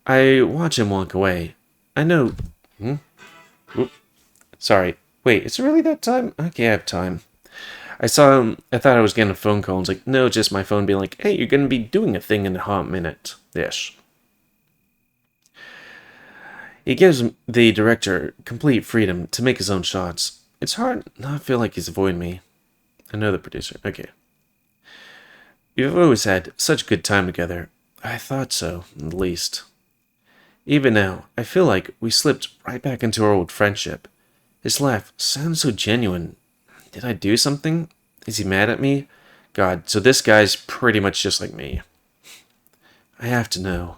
I watch him walk away. I know... Oop. Sorry. Wait, is it really that time? Okay, I have time. I saw him. I thought I was getting a phone call. I was like, no, just my phone being like, hey, you're going to be doing a thing in a hot minute. Ish. He gives the director complete freedom to make his own shots. It's hard not to feel like he's avoiding me. I know the producer. Okay. We've always had such a good time together. I thought so, at least. Even now, I feel like we slipped right back into our old friendship. His laugh sounds so genuine. Did I do something? Is he mad at me? God, so this guy's pretty much just like me. I have to know.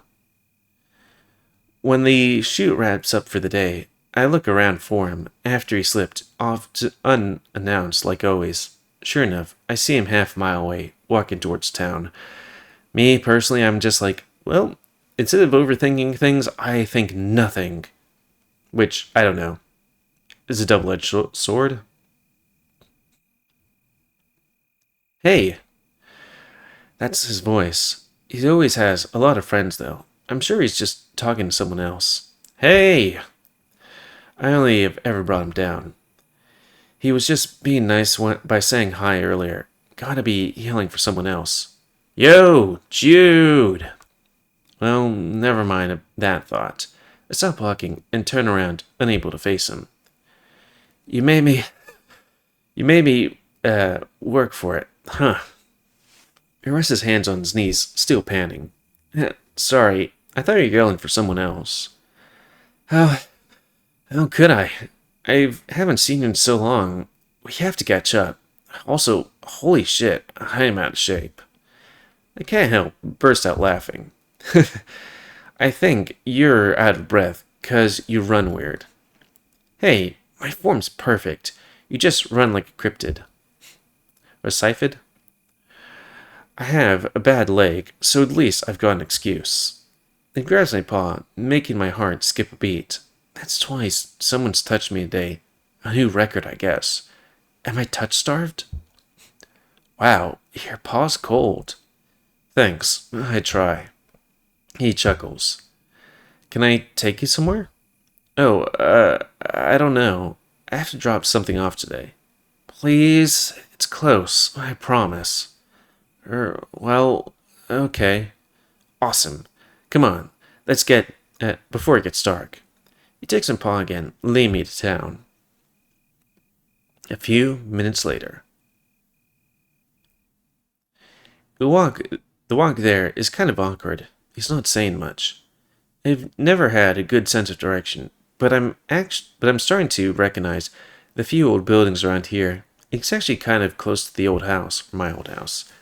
When the shoot wraps up for the day, I look around for him after he slipped off unannounced like always. Sure enough, I see him half a mile away, walking towards town. Me, personally, I'm just like, well, instead of overthinking things, I think nothing. Which, I don't know. Is a double-edged sword? Hey! That's his voice. He always has a lot of friends, though. I'm sure he's just talking to someone else. Hey! I only have ever brought him down. He was just being nice by saying hi earlier. Gotta be yelling for someone else. Yo, Jude! Well, never mind that thought. I stop walking and turn around, unable to face him. You made me work for it, huh? He rests his hands on his knees, still panting. Sorry, I thought you were yelling for someone else. How could I? I haven't seen you in so long. We have to catch up. Also, holy shit, I am out of shape. I can't help but burst out laughing. I think you're out of breath, 'cause you run weird. Hey, my form's perfect. You just run like a cryptid. Or Scyphid? I have a bad leg, so at least I've got an excuse. He grabs my paw, making my heart skip a beat. That's twice someone's touched me today. A new record, I guess. Am I touch-starved? Wow, your paw's cold. Thanks, I try. He chuckles. Can I take you somewhere? Oh, I don't know. I have to drop something off today. Please? It's close, I promise. Well, okay. Awesome. Come on, let's get, before it gets dark. He takes my paw again, leading me to town. A few minutes later. The walk there is kind of awkward. He's not saying much. I've never had a good sense of direction, but I'm starting to recognize the few old buildings around here. It's actually kind of close to the old house, my old house.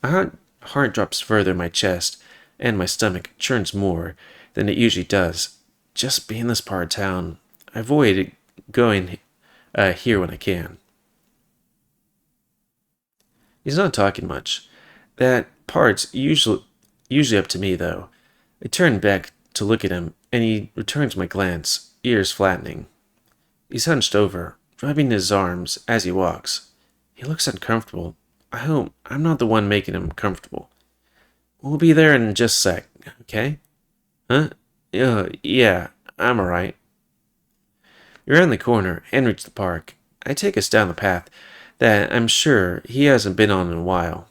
My heart drops further in my chest, and my stomach churns more than it usually does. Just being this part of town, I avoid going here when I can. He's not talking much. That part's usually up to me, though. I turn back to look at him, and he returns my glance, ears flattening. He's hunched over, rubbing his arms as he walks. He looks uncomfortable. I hope I'm not the one making him comfortable. We'll be there in just a sec, okay? Huh? Yeah, I'm alright. We round the corner and reach the park. I take us down the path that I'm sure he hasn't been on in a while.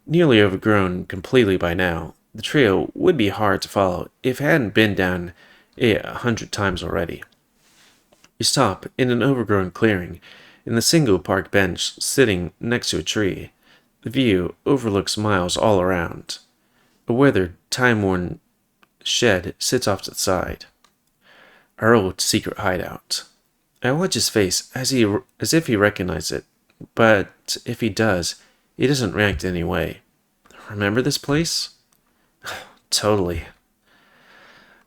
nearly overgrown completely by now. The trail would be hard to follow if I hadn't been down it 100 times already. We stop in an overgrown clearing, in the single park bench sitting next to a tree. The view overlooks miles all around. A weathered, time-worn shed sits off to the side. Our old secret hideout. I watch his face as if he recognizes it, but if he does, he doesn't react in any way. Remember this place? Totally.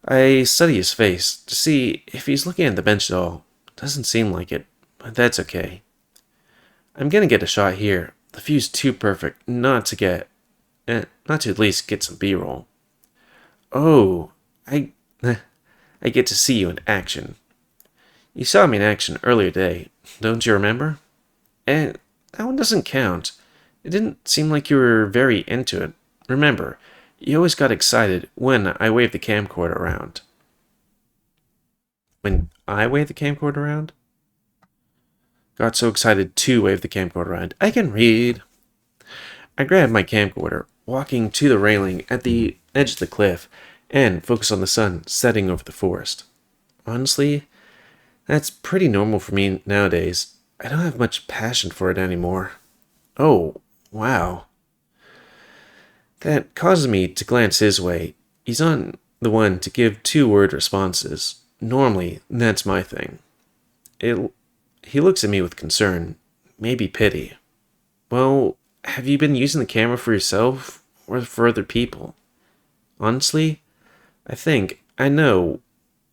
I study his face to see if he's looking at the bench at all. Doesn't seem like it, but that's okay. I'm gonna get a shot here. The view's too perfect not to at least get some B-roll. Oh, I get to see you in action. You saw me in action earlier today, don't you remember? And that one doesn't count. It didn't seem like you were very into it. Remember, you always got excited when I waved the camcorder around. When I waved the camcorder around? Got so excited to wave the camcorder around. I can read. I grabbed my camcorder, walking to the railing at the edge of the cliff, and focus on the sun setting over the forest. Honestly, that's pretty normal for me nowadays. I don't have much passion for it anymore. Oh, wow. That causes me to glance his way. He's on the one to give 2-word responses. Normally, that's my thing. He looks at me with concern, maybe pity. Well, have you been using the camera for yourself or for other people? Honestly, I think I know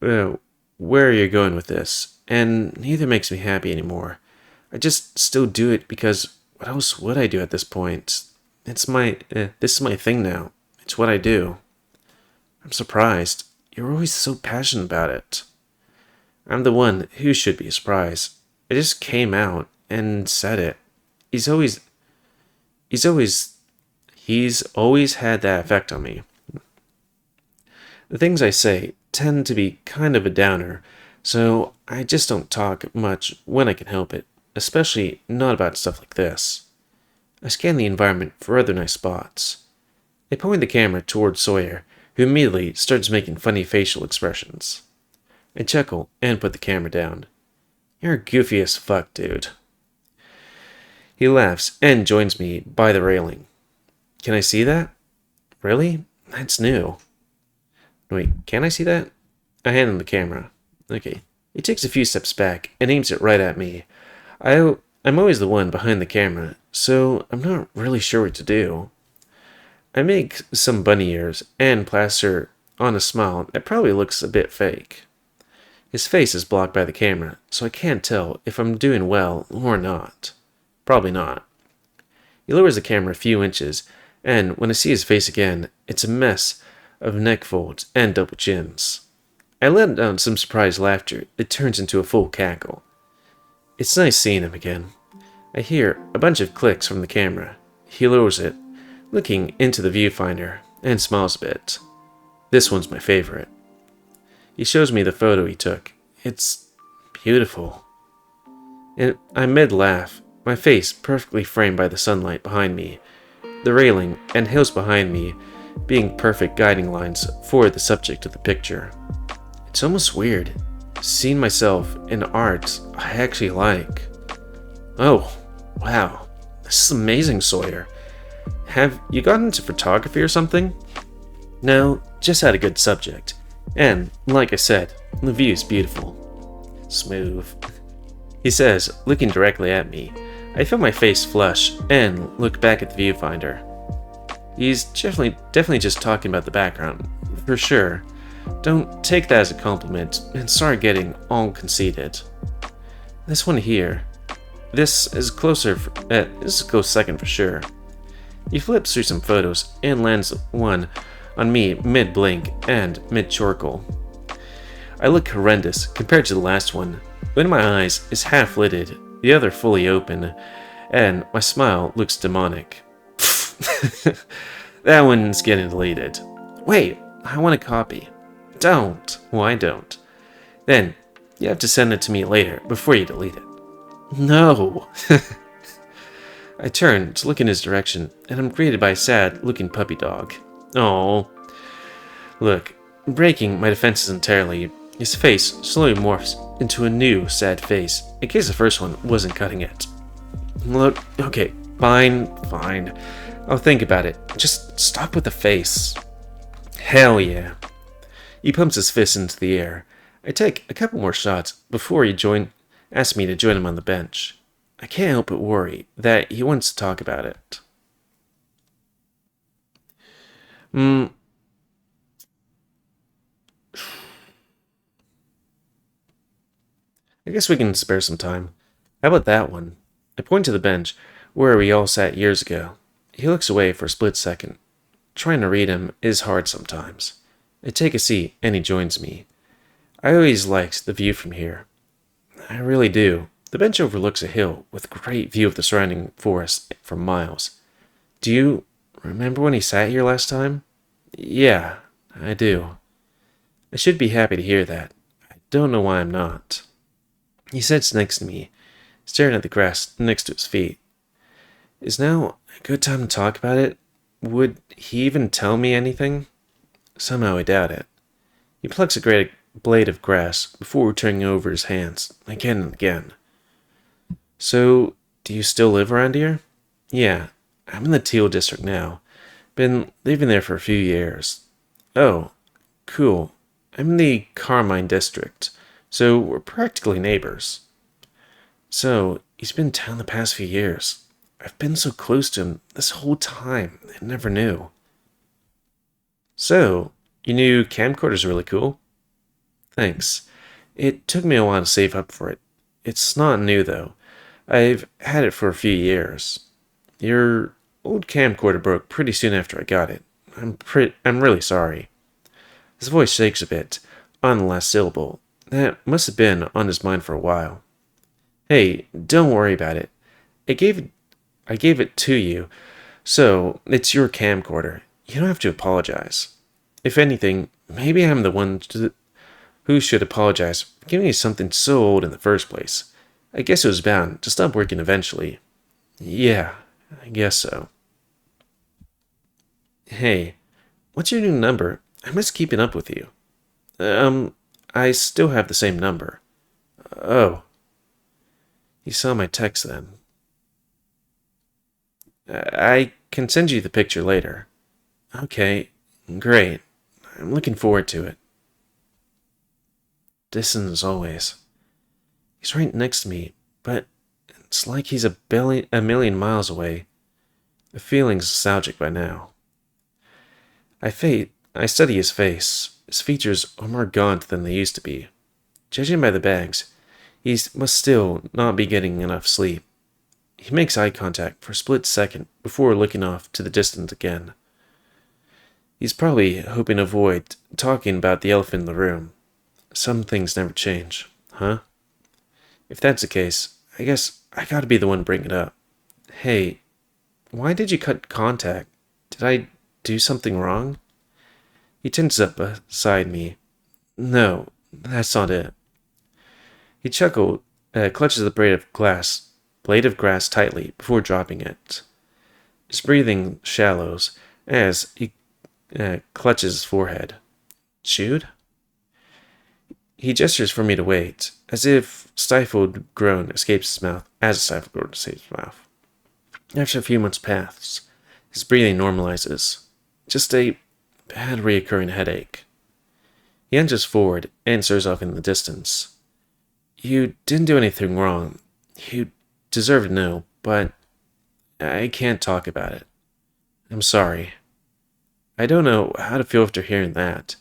where you're going with this, and neither makes me happy anymore. I just still do it because what else would I do at this point? This is my thing now. It's what I do. I'm surprised. You're always so passionate about it. I'm the one who should be surprised. I just came out and said it. He's always had that effect on me. The things I say tend to be kind of a downer, so I just don't talk much when I can help it, especially not about stuff like this. I scan the environment for other nice spots. I point the camera towards Sawyer, who immediately starts making funny facial expressions. I chuckle and put the camera down. You're goofy as fuck, dude. He laughs and joins me by the railing. Can I see that? Really? That's new. Wait, can I see that? I hand him the camera. Okay. He takes a few steps back and aims it right at me. I'm always the one behind the camera, so I'm not really sure what to do. I make some bunny ears and plaster on a smile that probably looks a bit fake. His face is blocked by the camera, so I can't tell if I'm doing well or not. Probably not. He lowers the camera a few inches, and when I see his face again, it's a mess of neck folds and double chins. I let out some surprised laughter that turns into a full cackle. It's nice seeing him again. I hear a bunch of clicks from the camera. He lowers it, looking into the viewfinder, and smiles a bit. This one's my favorite. He shows me the photo he took. It's beautiful. And I mid-laugh, my face perfectly framed by the sunlight behind me, the railing and hills behind me being perfect guiding lines for the subject of the picture. It's almost weird, seeing myself in art I actually like. Oh, wow, this is amazing, Sawyer. Have you gotten into photography or something? No, just had a good subject. And, like I said, the view is beautiful. Smooth. He says, looking directly at me. I feel my face flush and look back at the viewfinder. He's definitely just talking about the background, for sure. Don't take that as a compliment and start getting all conceited. This one here. This is close second for sure. He flips through some photos and lands one on me mid-blink and mid-chortle. I look horrendous compared to the last one. One of my eyes is half-lidded, the other fully open, and my smile looks demonic. That one's getting deleted. Wait, I want a copy. Don't. Why don't? Then, you have to send it to me later before you delete it. No. I turn to look in his direction, and I'm greeted by a sad-looking puppy dog. Oh, look, breaking my defenses entirely, his face slowly morphs into a new, sad face, in case the first one wasn't cutting it. Look, okay, fine. I'll think about it. Just stop with the face. Hell yeah. He pumps his fist into the air. I take a couple more shots before he asks me to join him on the bench. I can't help but worry that he wants to talk about it. I guess we can spare some time. How about that one? I point to the bench where we all sat years ago. He looks away for a split second. Trying to read him is hard sometimes. I take a seat and he joins me. I always liked the view from here. I really do. The bench overlooks a hill with a great view of the surrounding forest for miles. Do you remember when he sat here last time? Yeah, I do. I should be happy to hear that. I don't know why I'm not. He sits next to me, staring at the grass next to his feet. Is now a good time to talk about it? Would he even tell me anything? Somehow I doubt it. He plucks a great blade of grass before turning over his hands, again and again. So, do you still live around here? Yeah, I'm in the Teal District now. Been living there for a few years. Oh, cool. I'm in the Carmine District, so we're practically neighbors. So, he's been in town the past few years. I've been so close to him this whole time, I never knew. So, your new camcorder's really cool? Thanks. It took me a while to save up for it. It's not new, though. I've had it for a few years. Your old camcorder broke pretty soon after I got it. I'm really sorry. His voice shakes a bit on the last syllable. That must have been on his mind for a while. Hey, don't worry about it. I gave it to you, so it's your camcorder. You don't have to apologize. If anything, maybe I'm the one who should apologize for giving you something so old in the first place. I guess it was bound to stop working eventually. Yeah, I guess so. Hey, what's your new number? I miss keeping up with you. I still have the same number. Oh. You saw my text then. I can send you the picture later. Okay, great. I'm looking forward to it. Distant as always. He's right next to me, but it's like he's a million miles away. The feeling's nostalgic by now. I study his face. His features are more gaunt than they used to be. Judging by the bags, he must still not be getting enough sleep. He makes eye contact for a split second before looking off to the distance again. He's probably hoping to avoid talking about the elephant in the room. Some things never change, huh? If that's the case, I guess I gotta be the one bringing it up. Hey, why did you cut contact? Did I do something wrong? He tenses up beside me. No, that's not it. He chuckled, clutches the blade of grass tightly before dropping it. His breathing shallows as he clutches his forehead. Jude? He gestures for me to wait, as if a stifled groan escapes his mouth. After a few months pass, his breathing normalizes. Just a bad reoccurring headache. He inches forward and stares off in the distance. You didn't do anything wrong. You deserve to know, but I can't talk about it. I'm sorry. I don't know how to feel after hearing that.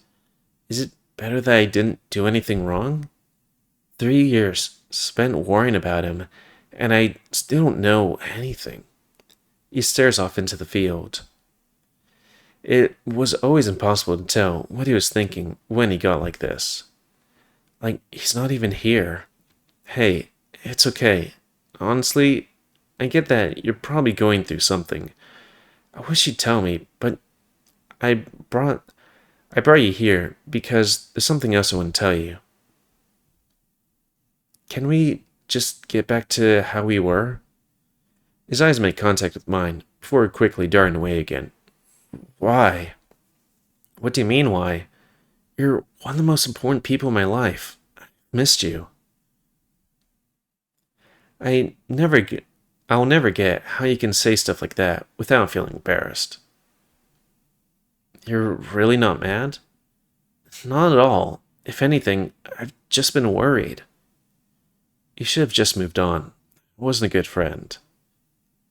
Is it better that I didn't do anything wrong? 3 years spent worrying about him, and I still don't know anything. He stares off into the field. It was always impossible to tell what he was thinking when he got like this. Like, he's not even here. Hey, it's okay. Honestly, I get that you're probably going through something. I wish you'd tell me, but I brought you here because there's something else I want to tell you. Can we just get back to how we were? His eyes made contact with mine, before quickly darting away again. Why? What do you mean, why? You're one of the most important people in my life. I missed you. I'll never get how you can say stuff like that without feeling embarrassed. You're really not mad? Not at all. If anything, I've just been worried. You should have just moved on. I wasn't a good friend.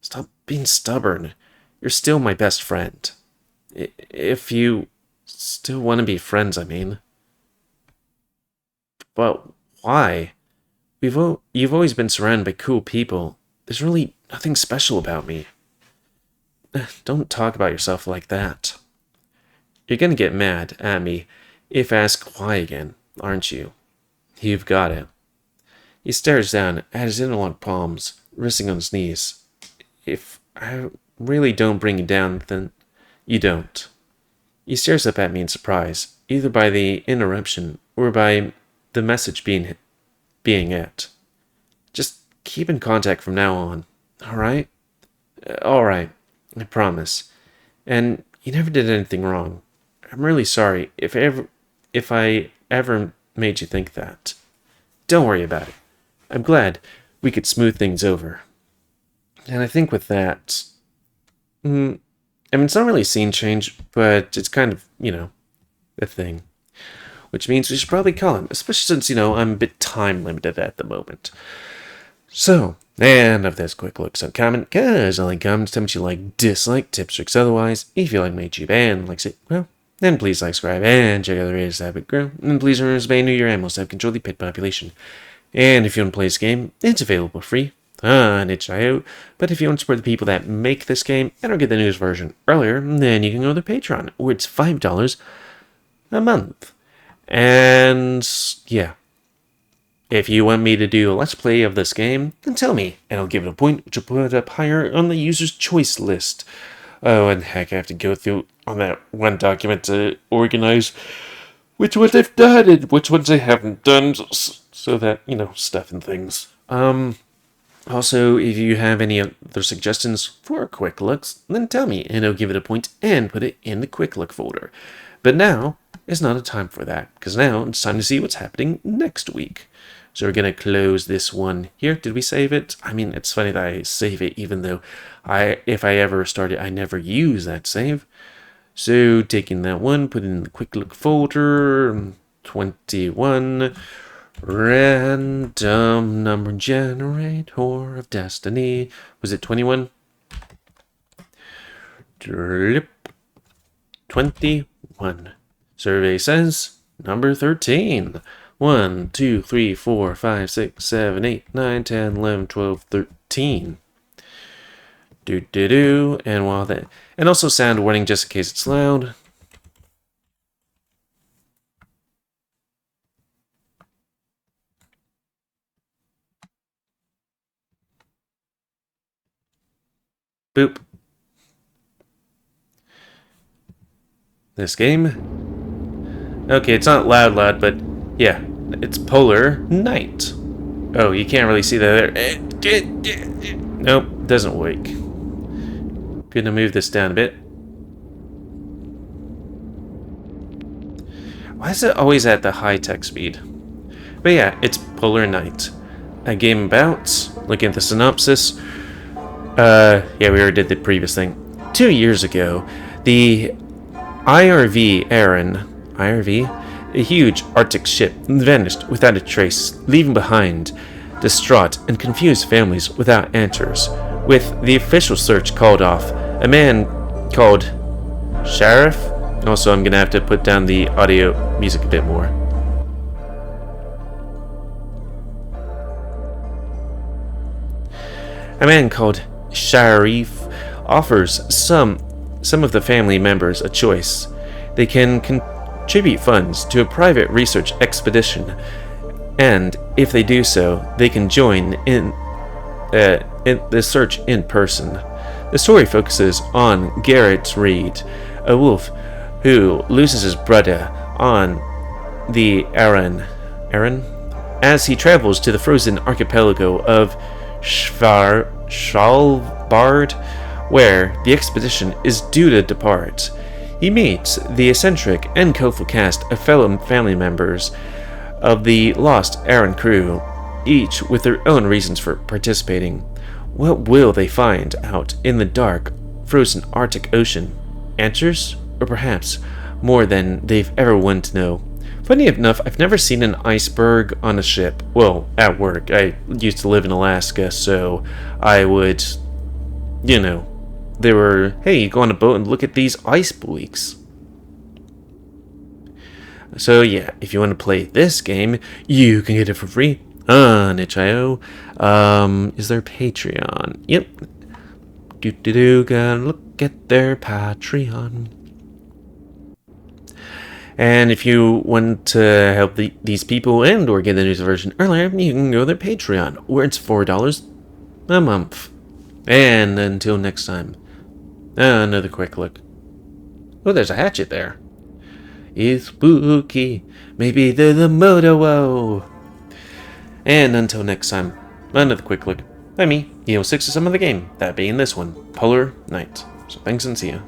Stop being stubborn. You're still my best friend. If you still want to be friends, I mean. But why? You've always been surrounded by cool people. There's really nothing special about me. Don't talk about yourself like that. You're gonna get mad at me if I ask why again, aren't you? You've got it. He stares down at his interlocked palms, resting on his knees. If I really don't bring you down, then you don't. He stares up at me in surprise, either by the interruption or by the message being it. Just keep in contact from now on, alright? Alright, I promise. And you never did anything wrong. I'm really sorry if I ever made you think that. Don't worry about it. I'm glad we could smooth things over. And I think with that, I mean, it's not really a scene change, but it's kind of, a thing. Which means we should probably call him, especially since, I'm a bit time limited at the moment. So, and of this quick look, so comment, cause I like comments, tell me what you like, dislike, tips, tricks, otherwise. If you like my YouTube and likes it, well, then please like, subscribe, and check out the latest have it grow. And please remember to new your animals to have control the pet population. And if you want to play this game, it's available free on itch.io. But if you want to support the people that make this game and or get the newest version earlier, then you can go to Patreon, where it's $5 a month. And yeah, if you want me to do a let's play of this game, then tell me, and I'll give it a point, which will put it up higher on the user's choice list. Oh, and heck, I have to go through on that one document to organize which ones I've done and which ones I haven't done, so that, stuff and things. Also, if you have any other suggestions for quick looks, then tell me, and I'll give it a point and put it in the quick look folder. But now is not a time for that, because now it's time to see what's happening next week. So we're going to close this one here. Did we save it? I mean, it's funny that I save it, even though if I ever start it, I never use that save. So taking that one, put it in the quick look folder, 21, random number generator of destiny. Was it 21? 21. Survey says number 13. 1, 2, 3, 4, 5, 6, 7, 8, 9, 10, 11, 12, 13. And while that, and also sound warning just in case it's loud. Boop. This game. Okay, it's not loud, but yeah, it's Polar Night. Oh, you can't really see that there. Nope, doesn't wake. Gonna move this down a bit. Why is it always at the high-tech speed? But yeah, it's Polar Night. A game about, looking at the synopsis, yeah, we already did the previous thing. 2 years ago, the IRV a huge Arctic ship, vanished without a trace, leaving behind distraught and confused families without answers. With the official search called off, a man called Sheriff. Also, I'm gonna have to put down the audio music a bit more. A man called Sharif offers some of the family members a choice. They can contribute funds to a private research expedition, and if they do so, they can join in the search in person. The story focuses on Garrett Reed, a wolf who loses his brother on the Aran, as he travels to the frozen archipelago of Svalbard. Bard, where the expedition is due to depart. He meets the eccentric and colorful cast of fellow family members of the Lost Aaron crew, each with their own reasons for participating. What will they find out in the dark, frozen Arctic Ocean? Answers? Or perhaps more than they've ever wanted to know. Funny enough, I've never seen an iceberg on a ship. Well, at work. I used to live in Alaska, so I would, they were, hey, you go on a boat and look at these ice buoys. So yeah, if you want to play this game, you can get it for free on itch.io. Is there Patreon? Yep. Gotta look at their Patreon. And if you want to help these people and or get the news version earlier, you can go to their Patreon, where it's $4 a month. And until next time, another quick look. Oh, there's a hatchet there. It's spooky. Maybe they're the Moto. And until next time, another quick look by me, GamerWolfSix of some of the game, that being this one, Polar Night. So thanks and see ya.